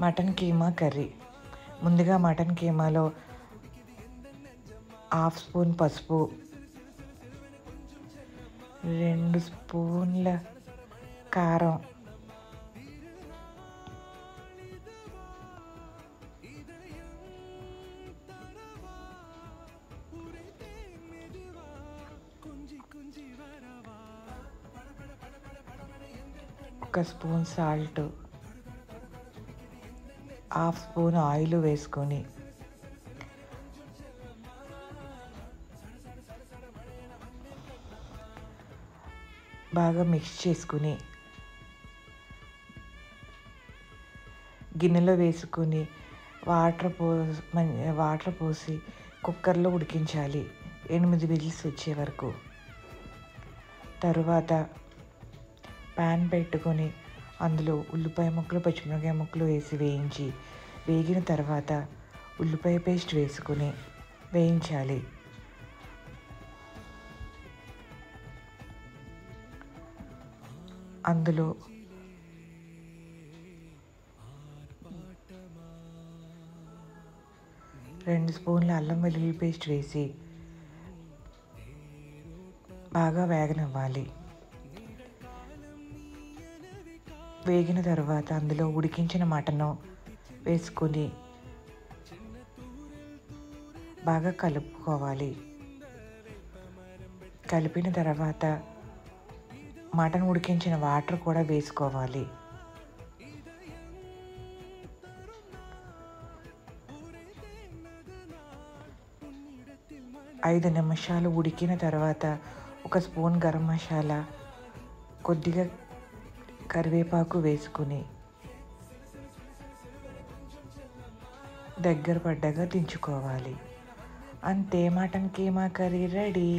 Mutton keema curry. ముందుగా mutton కీమాలో 1/2 spoon పసుపు, 2 స్పూన్ల కారం, ఒక స్పూన్ సాల్ట్, 1/2 స్పూన్ ఆయిల్ వేసుకొని బాగా మిక్స్ చేసుకుని గిన్నెలో వేసుకుని వాటర్ పోసి కుక్కర్లో ఉడికించాలి 8 విజిల్స్ వచ్చే వరకు. తరువాత ప్యాన్ పెట్టుకొని అందులో ఉల్లిపాయ ముక్కలు, పచ్చిమిరపకాయ ముక్కలు వేసి వేగిన తర్వాత ఉల్లిపాయ పేస్ట్ వేసుకుని వేయించాలి. అందులో 2 స్పూన్ల అల్లం వెల్లుల్లి పేస్ట్ వేసి బాగా వేగనివ్వాలి. వేగిన తర్వాత అందులో ఉడికించిన మటను వేసుకొని బాగా కలుపుకోవాలి. కలిపిన తర్వాత మటన్ ఉడికించిన వాటర్ కూడా వేసుకోవాలి. ఐదు నిమిషాలు ఉడికిన తర్వాత 1 స్పూన్ గరం మసాలా, కొద్దిగా కరివేపాకు వేసుకుని దగ్గర పడ్డగా దించుకోవాలి. అంతే, మటన్ కీమా కర్రీ రెడీ.